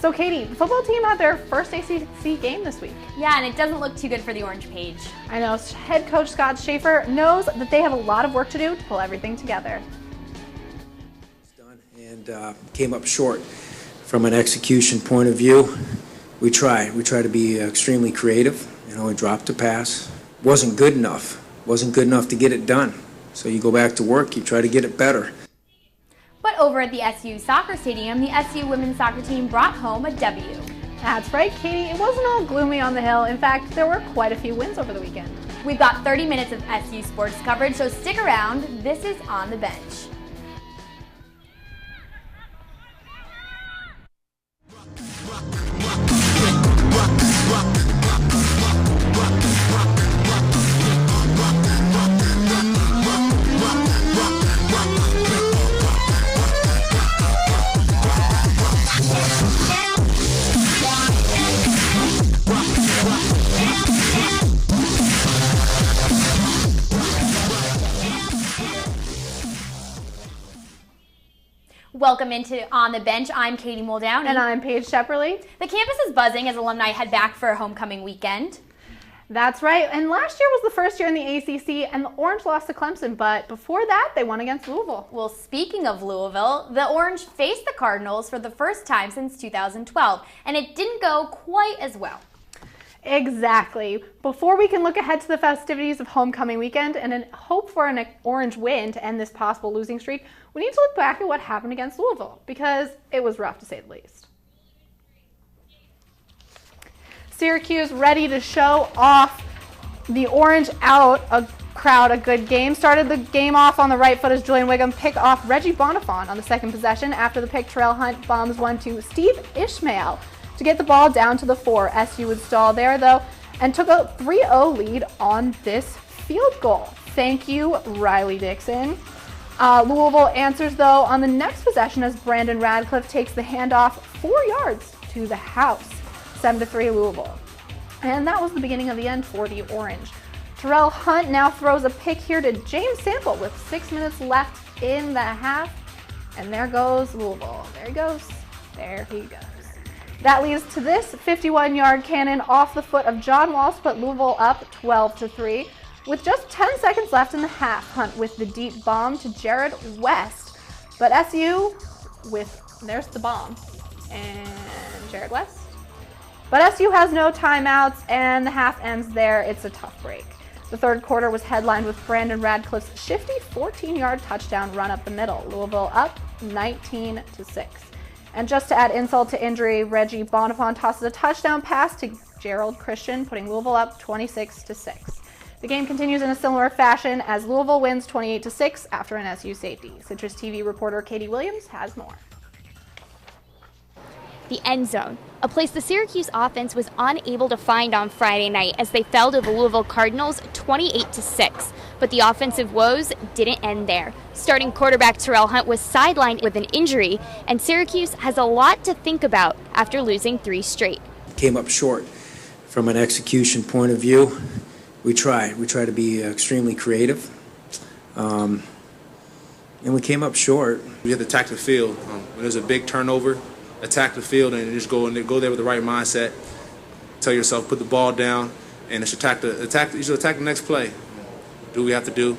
So Katie, the football team had their first ACC game this week. Yeah, and it doesn't look too good for the Orange Page. I know, head coach Scott Schaefer knows that they have a lot of work to do to pull everything together. And came up short from an execution point of view. We try to be extremely creative. We dropped a pass. Wasn't good enough to get it done. So you go back to work, you try to get it better. But over at the SU soccer stadium, the SU women's soccer team brought home a W. That's right, Katie. It wasn't all gloomy on the hill. In fact, there were quite a few wins over the weekend. We've got 30 minutes of SU sports coverage, so stick around. This is On the Bench. Welcome into On the Bench. I'm Katie Muldowney. And I'm Paige Shepperly. The campus is buzzing as alumni head back for a homecoming weekend. That's right. And last year was the first year in the ACC, and the Orange lost to Clemson. But before that, they won against Louisville. Well, speaking of Louisville, the Orange faced the Cardinals for the first time since 2012, and it didn't go quite as well. Exactly. Before we can look ahead to the festivities of homecoming weekend and hope for an Orange win to end this possible losing streak, we need to look back at what happened against Louisville, because it was rough to say the least. Syracuse ready to show off the Orange out a crowd a good game. Started the game off on the right foot as Julian Wiggum picked off Reggie Bonifant on the second possession. After the pick, Terrell Hunt bombs one to Steve Ishmael to get the ball down to the 4. SU would stall there, though, and took a 3-0 lead on this field goal. Thank you, Riley Dixon. Louisville answers, though, on the next possession as Brandon Radcliffe takes the handoff 4 yards to the house. 7-3 Louisville. And that was the beginning of the end for the Orange. Terrell Hunt now throws a pick here to James Sample with 6 minutes left in the half. And there goes Louisville. There he goes. There he goes. That leads to this 51-yard cannon off the foot of John Walsh, put Louisville up 12-3. With just 10 seconds left in the half, Hunt with the deep bomb to Jared West. But SU there's the bomb, and Jared West. But SU has no timeouts, and the half ends there. It's a tough break. The third quarter was headlined with Brandon Radcliffe's shifty 14-yard touchdown run up the middle. Louisville up 19-6. And just to add insult to injury, Reggie Bonifant tosses a touchdown pass to Gerald Christian, putting Louisville up 26-6. The game continues in a similar fashion as Louisville wins 28-6 after an SU safety. CitrusTV reporter Katie Williams has more. The end zone, a place the Syracuse offense was unable to find on Friday night as they fell to the Louisville Cardinals 28-6. But the offensive woes didn't end there. Starting quarterback Terrell Hunt was sidelined with an injury, and Syracuse has a lot to think about after losing 3 straight. Came up short from an execution point of view. We try to be extremely creative. And we came up short. We have to attack the field. When there's a big turnover, attack the field and just go there with the right mindset. Tell yourself, put the ball down, and you should attack the next play. Do what we have to do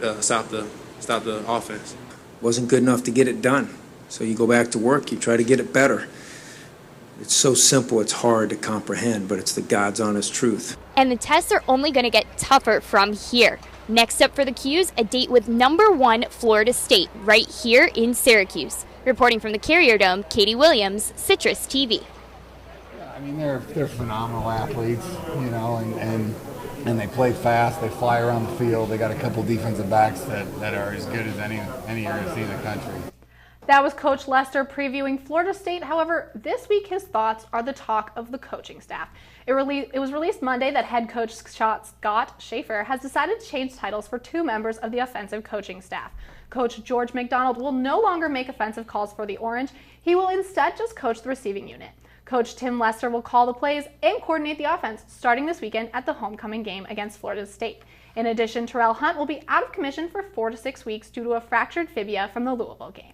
to stop the offense. Wasn't good enough to get it done. So you go back to work, you try to get it better. It's so simple, it's hard to comprehend, but it's the God's honest truth. And the tests are only going to get tougher from here. Next up for the Qs, a date with #1 Florida State right here in Syracuse. Reporting from the Carrier Dome, Katie Williams, CitrusTV. I mean, they're phenomenal athletes, and they play fast. They fly around the field. They got a couple defensive backs that are as good as any you're going to see in the country. That was Coach Lester previewing Florida State. However, this week his thoughts are the talk of the coaching staff. It was released Monday that head coach Scott Schaefer has decided to change titles for 2 members of the offensive coaching staff. Coach George McDonald will no longer make offensive calls for the Orange. He will instead just coach the receiving unit. Coach Tim Lester will call the plays and coordinate the offense starting this weekend at the homecoming game against Florida State. In addition, Terrell Hunt will be out of commission for 4 to 6 weeks due to a fractured fibula from the Louisville game.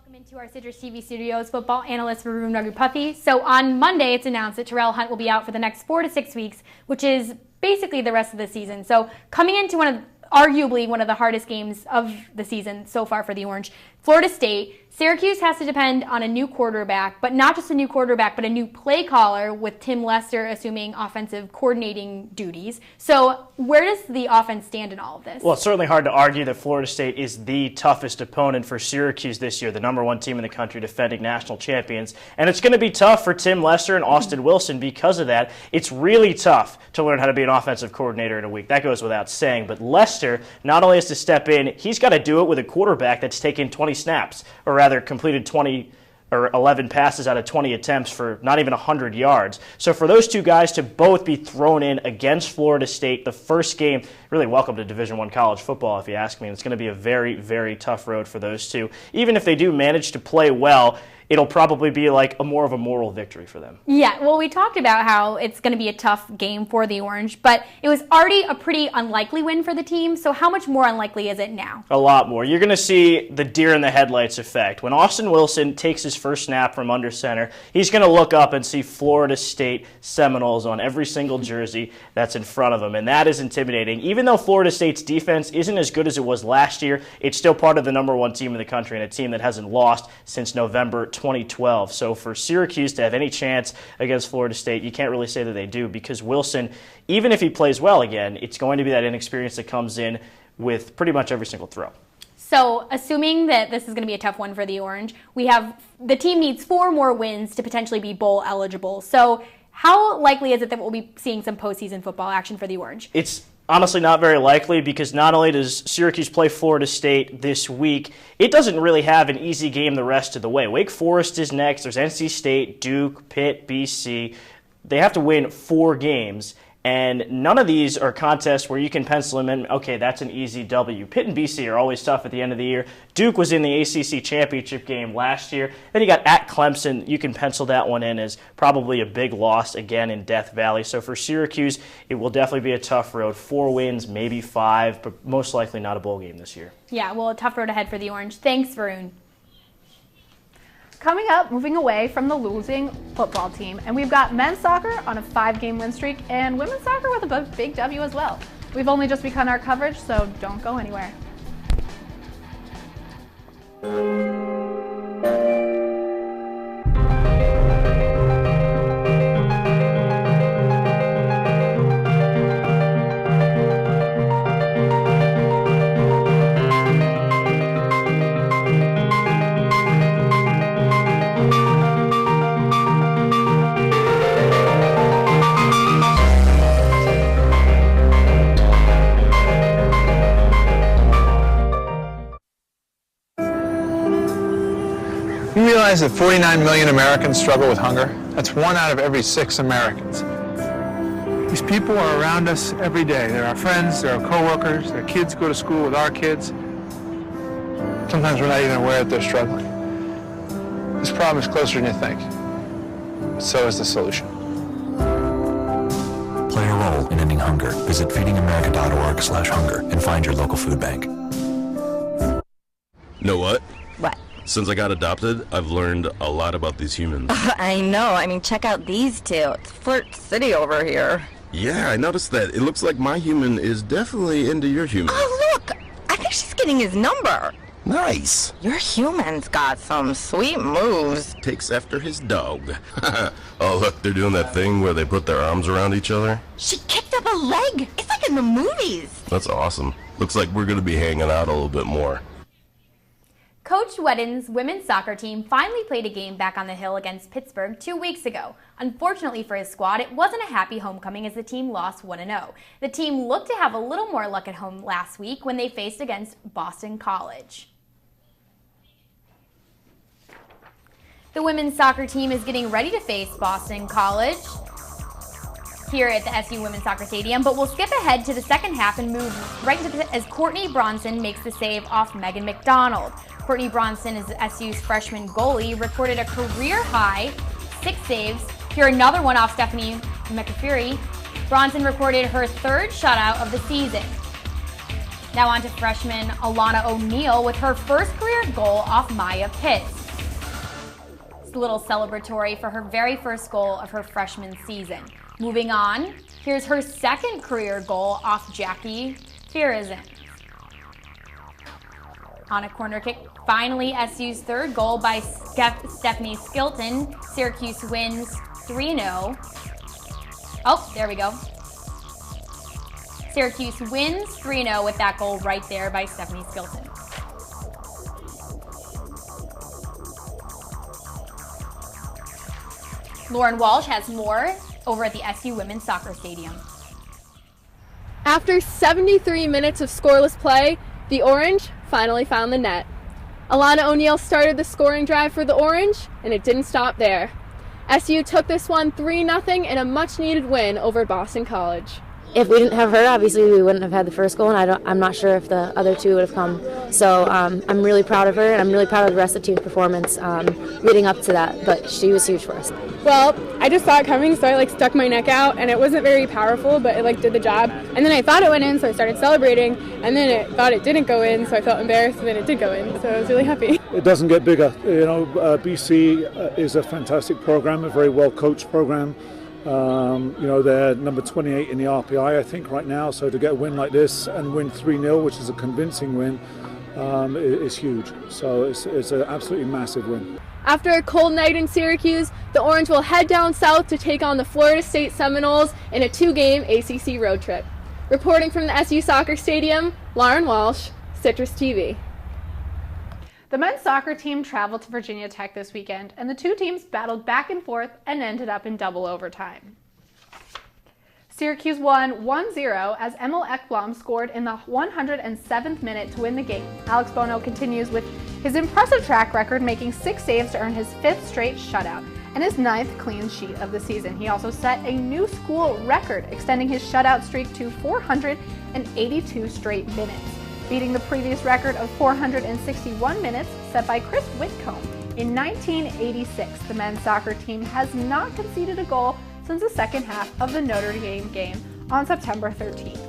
Welcome into our Citrus TV studios, football analyst Varun Raghupathi. So on Monday, it's announced that Terrell Hunt will be out for the next 4 to 6 weeks, which is basically the rest of the season. So coming into arguably one of the hardest games of the season so far for the Orange, Florida State, Syracuse has to depend on a new quarterback, but not just a new quarterback, but a new play caller with Tim Lester assuming offensive coordinating duties. So where does the offense stand in all of this? Well, it's certainly hard to argue that Florida State is the toughest opponent for Syracuse this year, the #1 team in the country, defending national champions. And it's going to be tough for Tim Lester and Austin Wilson because of that. It's really tough to learn how to be an offensive coordinator in a week. That goes without saying. But Lester not only has to step in, he's got to do it with a quarterback that's taken 20 snaps, or rather completed 20 or 11 passes out of 20 attempts for not even 100 yards. So for those two guys to both be thrown in against Florida State, the first game, really welcome to Division I college football, if you ask me. It's going to be a very, very tough road for those two. Even if they do manage to play well, it'll probably be like more of a moral victory for them. Yeah, well, we talked about how it's going to be a tough game for the Orange, but it was already a pretty unlikely win for the team, so how much more unlikely is it now? A lot more. You're going to see the deer in the headlights effect. When Austin Wilson takes his first snap from under center, he's going to look up and see Florida State Seminoles on every single jersey that's in front of him, and that is intimidating. Even though Florida State's defense isn't as good as it was last year, it's still part of the #1 team in the country and a team that hasn't lost since November 2012. So for Syracuse to have any chance against Florida State, you can't really say that they do, because Wilson, even if he plays well again, it's going to be that inexperience that comes in with pretty much every single throw. So assuming that this is going to be a tough one for the Orange, the team needs 4 more wins to potentially be bowl eligible. So how likely is it that we'll be seeing some postseason football action for the Orange? It's honestly not very likely, because not only does Syracuse play Florida State this week, it doesn't really have an easy game the rest of the way. Wake Forest is next. There's NC State, Duke, Pitt, BC. They have to win 4 games, and none of these are contests where you can pencil them in, okay, that's an easy W. Pitt and BC are always tough at the end of the year. Duke was in the ACC championship game last year. Then you got at Clemson. You can pencil that one in as probably a big loss again in Death Valley. So for Syracuse, it will definitely be a tough road. 4 wins, maybe 5, but most likely not a bowl game this year. Yeah, well, a tough road ahead for the Orange. Thanks, Varun. Coming up, moving away from the losing football team, and we've got men's soccer on a 5-game win streak and women's soccer with a big W as well. We've only just begun our coverage, so don't go anywhere. You realize that 49 million Americans struggle with hunger? That's 1 out of every 6 Americans. These people are around us every day. They're our friends, they're our coworkers, their kids go to school with our kids. Sometimes we're not even aware that they're struggling. This problem is closer than you think. But so is the solution. Play a role in ending hunger. Visit feedingamerica.org/hunger and find your local food bank. Know what? What? Since I got adopted, I've learned a lot about these humans. I know. I mean, check out these two. It's Flirt City over here. Yeah, I noticed that. It looks like my human is definitely into your human. Oh, look! I think she's getting his number. Nice. Your human's got some sweet moves. Takes after his dog. Oh, look, they're doing that thing where they put their arms around each other. She kicked up a leg. It's like in the movies. That's awesome. Looks like we're going to be hanging out a little bit more. Coach Whedon's women's soccer team finally played a game back on the hill against Pittsburgh 2 weeks ago. Unfortunately for his squad, it wasn't a happy homecoming as the team lost 1-0. The team looked to have a little more luck at home last week when they faced against Boston College. The women's soccer team is getting ready to face Boston College here at the SU Women's Soccer Stadium, but we'll skip ahead to the second half and move right into as Courtney Bronson makes the save off Megan McDonald. Courtney Bronson is SU's freshman goalie, recorded a career-high 6 saves. Here another one off Stephanie McAfee. Bronson recorded her 3rd shutout of the season. Now on to freshman Alana O'Neill with her first career goal off Maya Pitts. It's a little celebratory for her very first goal of her freshman season. Moving on, here's her second career goal off Jackie Firazin. On a corner kick, finally SU's third goal by Stephanie Skilton. Syracuse wins 3-0. Oh, there we go. Syracuse wins 3-0 with that goal right there by Stephanie Skilton. Lauren Walsh has more over at the SU Women's Soccer Stadium. After 73 minutes of scoreless play, the Orange finally found the net. Alana O'Neill started the scoring drive for the Orange, and it didn't stop there. SU took this one 3-0 in a much-needed win over Boston College. If we didn't have her, obviously we wouldn't have had the first goal, and I'm not sure if the other two would have come. So I'm really proud of her, and I'm really proud of the rest of the team's performance leading up to that, but she was huge for us. Well, I just saw it coming, so I stuck my neck out, and it wasn't very powerful, but it did the job. And then I thought it went in, so I started celebrating, and then it thought it didn't go in, so I felt embarrassed, and then it did go in, so I was really happy. It doesn't get bigger. BC is a fantastic program, a very well-coached program. They're number 28 in the RPI, I think, right now. So to get a win like this and win 3-0, which is a convincing win, is huge. So it's an absolutely massive win. After a cold night in Syracuse, the Orange will head down south to take on the Florida State Seminoles in a 2-game ACC road trip. Reporting from the SU Soccer Stadium, Lauren Walsh, Citrus TV. The men's soccer team traveled to Virginia Tech this weekend, and the two teams battled back and forth and ended up in double overtime. Syracuse won 1-0 as Emil Ekblom scored in the 107th minute to win the game. Alex Bono continues with his impressive track record, making 6 saves to earn his 5th straight shutout and his 9th clean sheet of the season. He also set a new school record, extending his shutout streak to 482 straight minutes, beating the previous record of 461 minutes set by Chris Whitcomb. In 1986, the men's soccer team has not conceded a goal since the second half of the Notre Dame game on September 13th.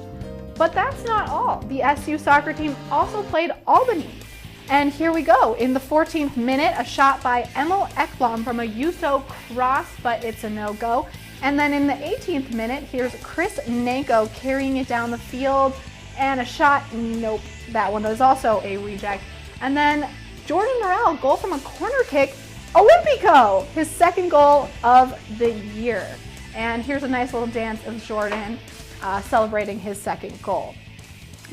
But that's not all. The SU soccer team also played Albany. And here we go. In the 14th minute, a shot by Emil Ekblom from a USO cross, but it's a no-go. And then in the 18th minute, here's Chris Nanko carrying it down the field, and a shot, nope, that one was also a reject. And then Jordan Morrell, goal from a corner kick, Olympico, his second goal of the year. And here's a nice little dance of Jordan celebrating his second goal.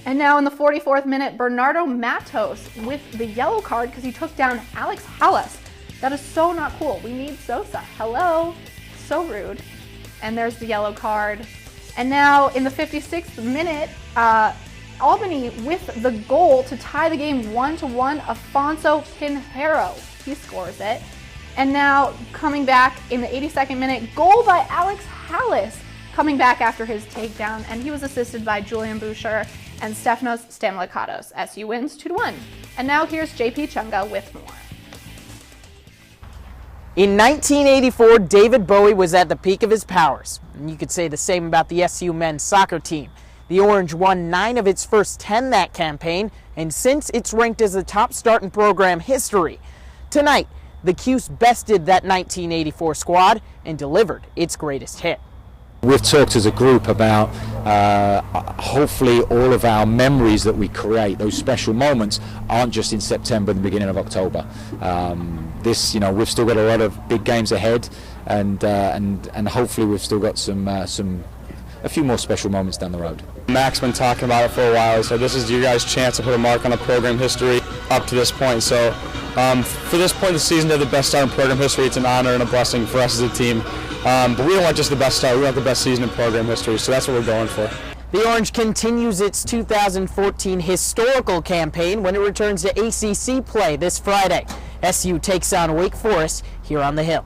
And now in the 44th minute, Bernardo Matos with the yellow card because he took down Alex Hallas. That is so not cool. We need Sosa. Hello. So rude. And there's the yellow card. And now in the 56th minute, Albany with the goal to tie the game 1-1, Afonso Pinheiro. He scores it. And now coming back in the 82nd minute, goal by Alex Hallas, coming back after his takedown, and he was assisted by Julian Boucher and Stefanos Stamlakatos. SU wins 2-1. And now here's JP Chunga with more. In 1984, David Bowie was at the peak of his powers, and you could say the same about the SU men's soccer team. The Orange won 9 of its first 10 that campaign, and since it's ranked as the top start in program history. Tonight, the Cuse bested that 1984 squad and delivered its greatest hit. We've talked as a group about hopefully all of our memories that we create, those special moments, aren't just in September and the beginning of October. We've still got a lot of big games ahead, and hopefully we've still got a few more special moments down the road. Mac's been talking about it for a while, so this is your guys' chance to put a mark on the program history up to this point. So for this point of the season to have the best start in program history, it's an honor and a blessing for us as a team. But we don't want just the best start, we want the best season in program history, so that's what we're going for. The Orange continues its 2014 historical campaign when it returns to ACC play this Friday. SU takes on Wake Forest here on the Hill.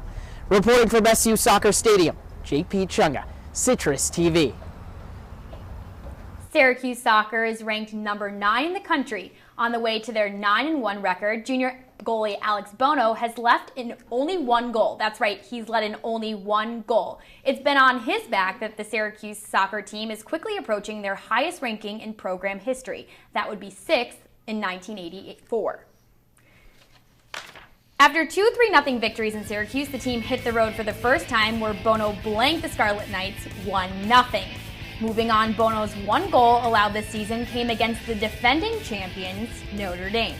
Reporting from SU Soccer Stadium, JP Chunga, Citrus TV. Syracuse soccer is ranked number 9 in the country On the way to their 9-1 record, junior goalie Alex Bono has left in only one goal. That's right, he's let in only one goal. It's been on his back that the Syracuse soccer team is quickly approaching their highest ranking in program history. That would be 6th in 1984. After 2-3-0 victories in Syracuse, the team hit the road for the first time where Bono blanked the Scarlet Knights 1-0. Moving on, Bono's one goal allowed this season came against the defending champions, Notre Dame.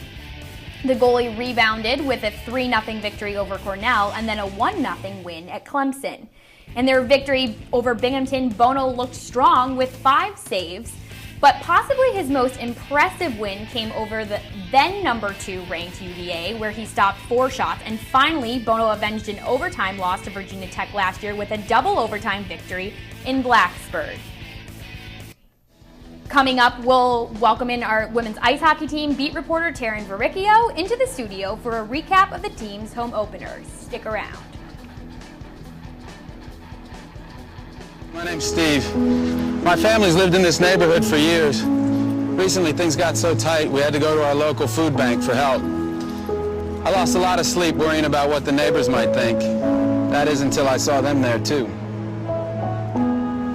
The goalie rebounded with a 3-0 victory over Cornell and then a 1-0 win at Clemson. In their victory over Binghamton, Bono looked strong with 5 saves, but possibly his most impressive win came over the then number 2 ranked UVA, where he stopped 4 shots. And finally, Bono avenged an overtime loss to Virginia Tech last year with a double overtime victory in Blacksburg. Coming up, we'll welcome in our women's ice hockey team beat reporter Taryn Varicchio into the studio for a recap of the team's home openers. Stick around. My name's Steve. My family's lived in this neighborhood for years. Recently, things got so tight, we had to go to our local food bank for help. I lost a lot of sleep worrying about what the neighbors might think. That is until I saw them there, too.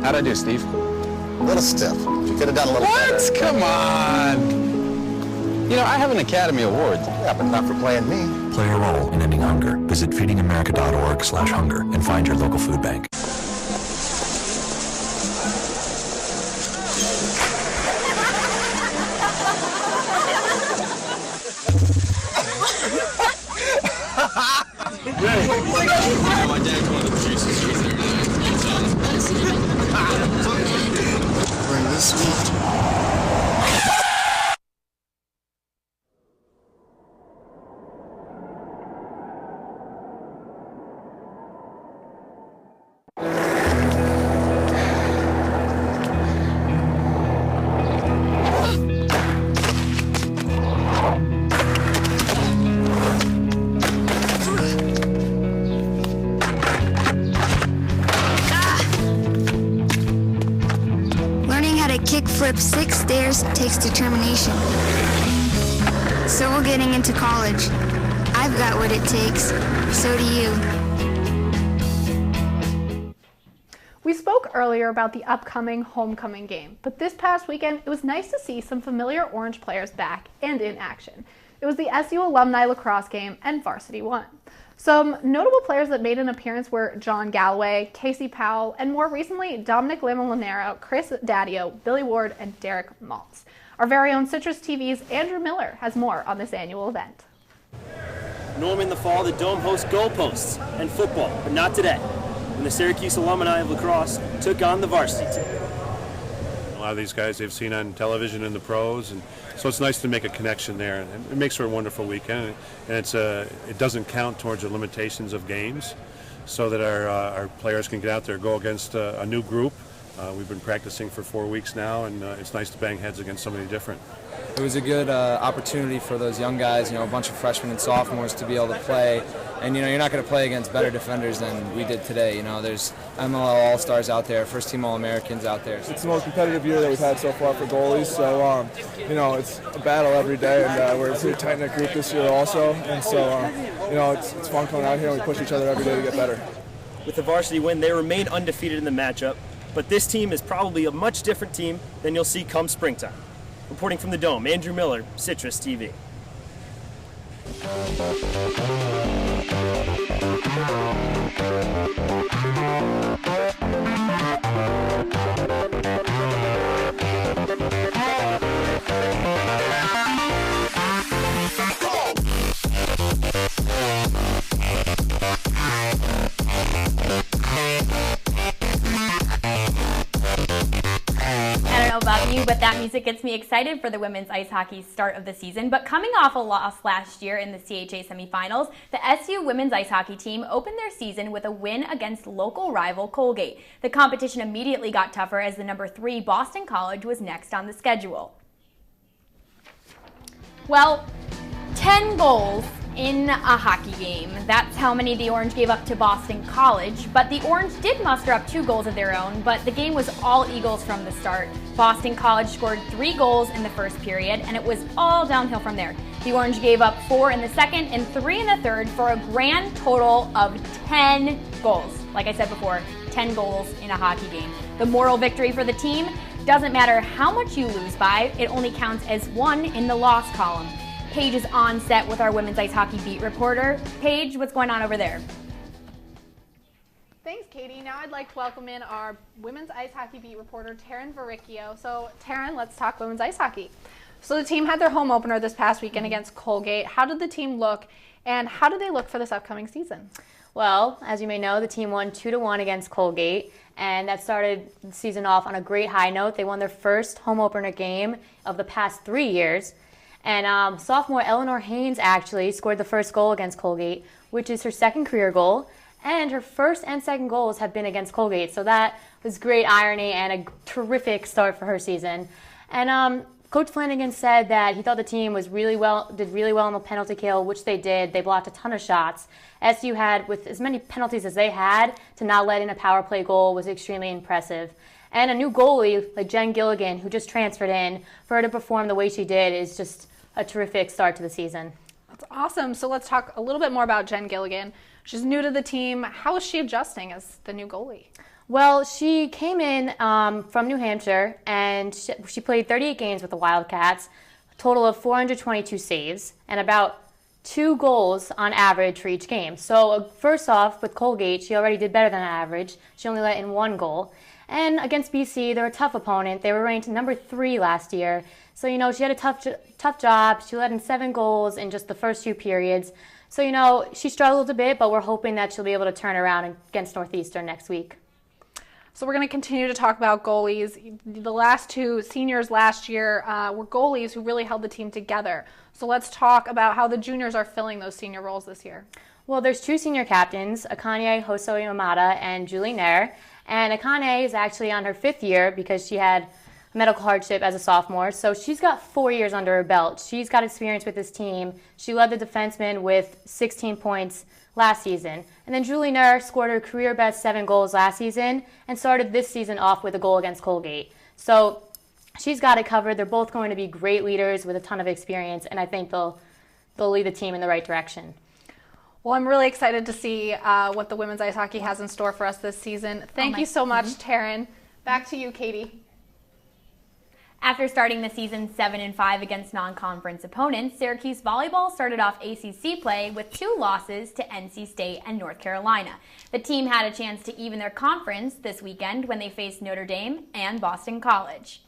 How'd I do, Steve? A little stiff. You could have done a little better. What? Come on! You know, I have an Academy Award. Yeah, but not for playing me. Play a role in ending hunger. Visit feedingamerica.org/hunger and find your local food bank. Bring this sweet. Kickflip 6 stairs takes determination. So will getting into college. I've got what it takes. So do you. We spoke earlier about the upcoming homecoming game, but this past weekend it was nice to see some familiar Orange players back and in action. It was the SU alumni lacrosse game and Varsity 1. Some notable players that made an appearance were John Galloway, Casey Powell, and more recently Dominic Lamolinero, Chris Daddio, Billy Ward, and Derek Maltz. Our very own Citrus TV's Andrew Miller has more on this annual event. Normally in the fall, the Dome hosts goalposts and football, but not today, when the Syracuse alumni of lacrosse took on the varsity team. A lot of these guys they've seen on television in the pros, and so it's nice to make a connection there. And it makes for a wonderful weekend, and it doesn't count towards the limitations of games, so that our players can get out there, go against a new group. We've been practicing for 4 weeks now, and it's nice to bang heads against somebody different. It was a good opportunity for those young guys, a bunch of freshmen and sophomores to be able to play. And, you're not going to play against better defenders than we did today. There's MLL All-Stars out there, first-team All-Americans out there. It's the most competitive year that we've had so far for goalies. So, it's a battle every day, and we're a pretty tight-knit group this year also. And so, it's fun coming out here, and we push each other every day to get better. With the varsity win, they remain undefeated in the matchup, but this team is probably a much different team than you'll see come springtime. Reporting from the Dome, Andrew Miller, Citrus TV. But that music gets me excited for the women's ice hockey start of the season. But coming off a loss last year in the CHA semifinals, the SU women's ice hockey team opened their season with a win against local rival Colgate. The competition immediately got tougher as the number 3 Boston College was next on the schedule. Well, 10 goals in a hockey game. That's how many the Orange gave up to Boston College, but the Orange did muster up 2 goals of their own, but the game was all Eagles from the start. Boston College scored 3 goals in the first period, and it was all downhill from there. The Orange gave up 4 in the second and 3 in the third for a grand total of 10 goals. Like I said before, 10 goals in a hockey game. The moral victory for the team: doesn't matter how much you lose by, it only counts as 1 in the loss column. Paige is on set with our women's ice hockey beat reporter. Paige, what's going on over there? Thanks, Katie. Now I'd like to welcome in our women's ice hockey beat reporter, Taryn Varicchio. So, Taryn, let's talk women's ice hockey. So the team had their home opener this past weekend against Colgate. How did the team look, and how do they look for this upcoming season? Well, as you may know, the team won 2-1 against Colgate, and that started the season off on a great high note. They won their first home opener game of the past 3 years. And sophomore Eleanor Haynes actually scored the first goal against Colgate, which is her second career goal. And her first and second goals have been against Colgate. So that was great irony and a terrific start for her season. And Coach Flanagan said that he thought the team did really well on the penalty kill, which they did. They blocked a ton of shots. SU had, with as many penalties as they had, to not let in a power play goal was extremely impressive. And a new goalie like Jen Gilligan, who just transferred in, for her to perform the way she did is just a terrific start to the season. That's awesome. So let's talk a little bit more about Jen Gilligan. She's new to the team. How is she adjusting as the new goalie? Well, she came in from New Hampshire, and she played 38 games with the Wildcats, a total of 422 saves, and about 2 goals on average for each game. So first off, with Colgate, she already did better than average. She only let in 1 goal. And against BC, they're a tough opponent. They were ranked number 3 last year. So, she had a tough job. She let in 7 goals in just the first 2 periods. So, she struggled a bit, but we're hoping that she'll be able to turn around against Northeastern next week. So we're going to continue to talk about goalies. The last 2 seniors last year were goalies who really held the team together. So let's talk about how the juniors are filling those senior roles this year. Well, there's 2 senior captains, Akane Hosoyamada and Julie Nair. And Akane is actually on her 5th year because she had medical hardship as a sophomore. So she's got 4 years under her belt. She's got experience with this team. She led the defensemen with 16 points last season. And then Julie Nair scored her career best 7 goals last season and started this season off with a goal against Colgate. So she's got it covered. They're both going to be great leaders with a ton of experience, and I think they'll lead the team in the right direction. Well, I'm really excited to see what the women's ice hockey has in store for us this season. Thank you so much, Taryn. Back to you, Katie. After starting the season 7-5 against non-conference opponents, Syracuse volleyball started off ACC play with 2 losses to NC State and North Carolina. The team had a chance to even their conference this weekend when they faced Notre Dame and Boston College.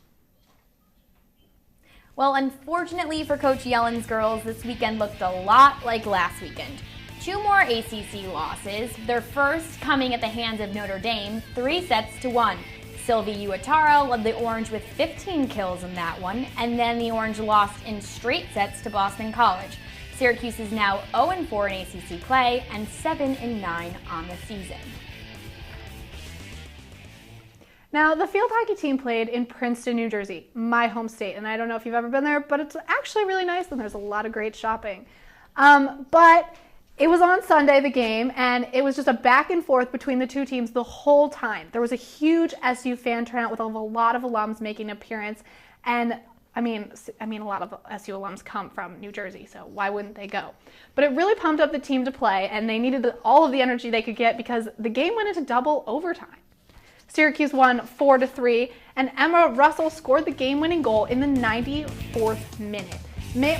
Well, unfortunately for Coach Yellen's girls, this weekend looked a lot like last weekend. 2 more ACC losses, their first coming at the hands of Notre Dame, 3-1. Sylvie Uatara led the Orange with 15 kills in that one, and then the Orange lost in straight sets to Boston College. Syracuse is now 0-4 in ACC play and 7-9 on the season. Now, the field hockey team played in Princeton, New Jersey, my home state, and I don't know if you've ever been there, but it's actually really nice and there's a lot of great shopping. But it was on Sunday, the game, and it was just a back and forth between the 2 teams the whole time. There was a huge SU fan turnout with a lot of alums making an appearance, and I mean, a lot of SU alums come from New Jersey, so why wouldn't they go? But it really pumped up the team to play, and they needed all of the energy they could get because the game went into double overtime. Syracuse won 4-3, and Emma Russell scored the game-winning goal in the 94th minute,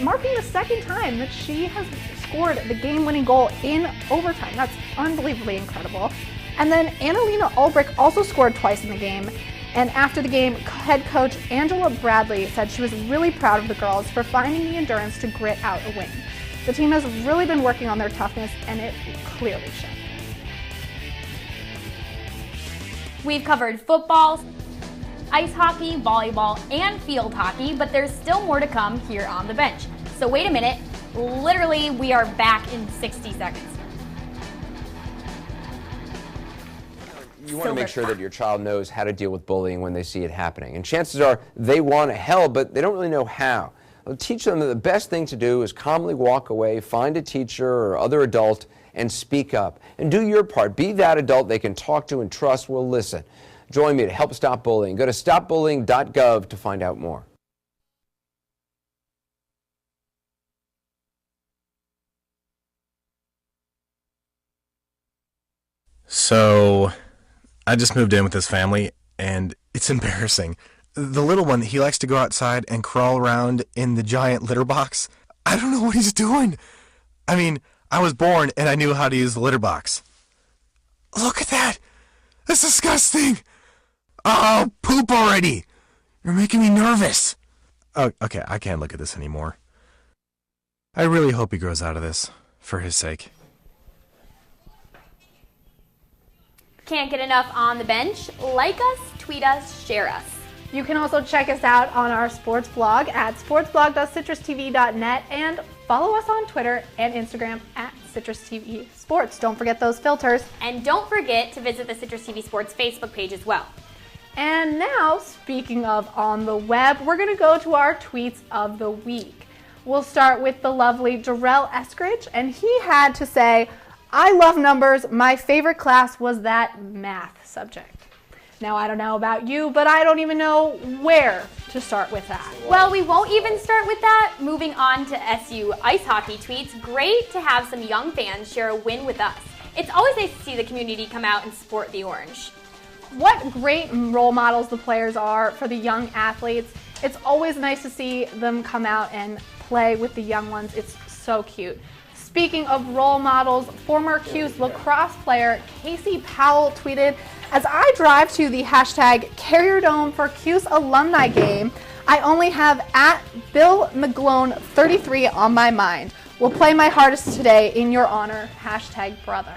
marking the second time that she has scored the game-winning goal in overtime. That's unbelievably incredible. And then Annalena Ulbrich also scored twice in the game. And after the game, head coach Angela Bradley said she was really proud of the girls for finding the endurance to grit out a win. The team has really been working on their toughness, and it clearly shows. We've covered football, ice hockey, volleyball, and field hockey, but there's still more to come here on the bench. So wait a minute, literally we are back in 60 seconds. You want to make sure that your child knows how to deal with bullying when they see it happening. And chances are they want to help, but they don't really know how. Teach them that the best thing to do is calmly walk away, find a teacher or other adult, and speak up. And do your part. Be that adult they can talk to and trust will listen. Join me to help stop bullying. Go to stopbullying.gov to find out more. So, I just moved in with this family, and it's embarrassing. The little one, he likes to go outside and crawl around in the giant litter box. I don't know what he's doing. I mean, I was born and I knew how to use the litter box. Look at that! That's disgusting! Oh, poop already! You're making me nervous. Oh, okay, I can't look at this anymore. I really hope he grows out of this, for his sake. Can't get enough on the bench? Like us, tweet us, share us. You can also check us out on our sports blog at sportsblog.citrustv.net and follow us on Twitter and Instagram at CitrusTV Sports. Don't forget those filters. And don't forget to visit the Citrus TV Sports Facebook page as well. And now, speaking of on the web, we're going to go to our tweets of the week. We'll start with the lovely Darrell Eskridge, and he had to say, "I love numbers. My favorite class was that math subject." Now, I don't know about you, but I don't even know where to start with that. Well, we won't even start with that. Moving on to SU ice hockey tweets. Great to have some young fans share a win with us. It's always nice to see the community come out and support the Orange. What great role models the players are for the young athletes. It's always nice to see them come out and play with the young ones. It's so cute. Speaking of role models, former Cuse lacrosse player Casey Powell tweeted, "As I drive to the hashtag Carrier Dome for Cuse alumni game, I only have at Bill McGlone 33 on my mind. Will play my hardest today in your honor, hashtag brother."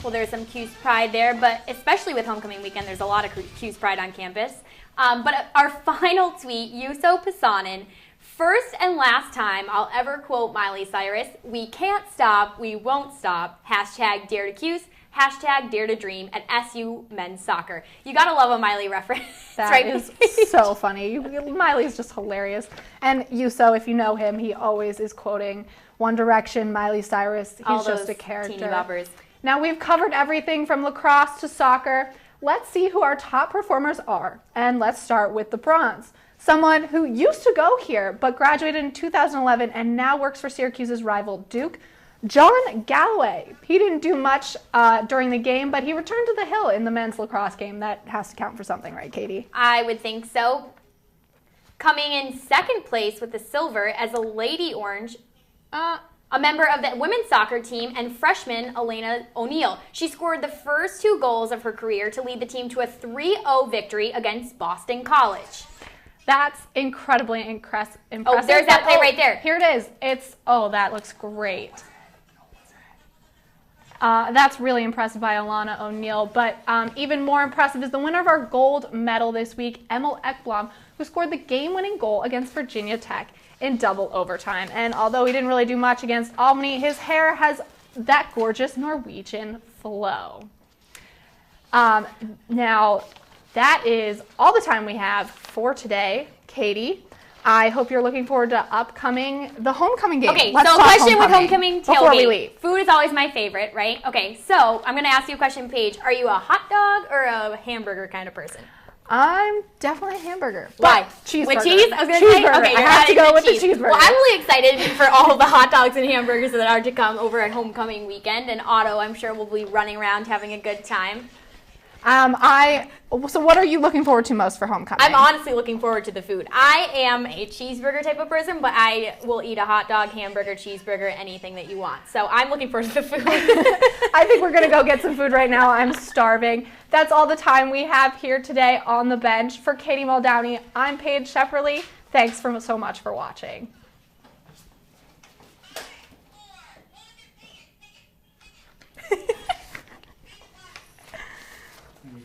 Well, there's some Cuse pride there, but especially with homecoming weekend, there's a lot of Cuse pride on campus. But our final tweet, Yuso Pasanen, "First and last time I'll ever quote Miley Cyrus, we can't stop, we won't stop, hashtag dare to Cuse, hashtag dare to dream at SU men's soccer." You gotta love a Miley reference. That right is so funny. Miley's just hilarious. And Yuso, if you know him, he always is quoting One Direction, Miley Cyrus. He's just a character. Teeny boppers. Now we've covered everything from lacrosse to soccer. Let's see who our top performers are. And let's start with the bronze. Someone who used to go here, but graduated in 2011 and now works for Syracuse's rival Duke, John Galloway. He didn't do much during the game, but he returned to the hill in the men's lacrosse game. That has to count for something, right, Katie? I would think so. Coming in second place with the silver as a Lady Orange, a member of the women's soccer team and freshman Elena O'Neill. She scored the first 2 goals of her career to lead the team to a 3-0 victory against Boston College. That's incredibly impressive. Oh, there's that play right there. Here it is. That looks great. That's really impressive by Alana O'Neill, but even more impressive is the winner of our gold medal this week, Emil Ekblom, who scored the game-winning goal against Virginia Tech in double overtime. And although he didn't really do much against Albany, his hair has that gorgeous Norwegian flow. Now, that is all the time we have for today. Katie, I hope you're looking forward to the homecoming game. Okay, Let's so talk question with homecoming tailgate. Before we leave. Food is always my favorite, right? Okay, so I'm going to ask you a question, Paige. Are you a hot dog or a hamburger kind of person? I'm definitely a hamburger. Why? Cheeseburger. With cheese? I was going to say, okay, I have to go with the cheeseburger. Well, I'm really excited for all the hot dogs and hamburgers that are to come over at homecoming weekend, and Otto, I'm sure, will be running around having a good time. So what are you looking forward to most for homecoming? I'm honestly looking forward to the food. I am a cheeseburger type of person, but I will eat a hot dog, hamburger, cheeseburger, anything that you want. So I'm looking forward to the food. I think we're going to go get some food right now. I'm starving. That's all the time we have here today on the bench. For Katie Muldowney, I'm Paige Shepperly. Thanks so much for watching.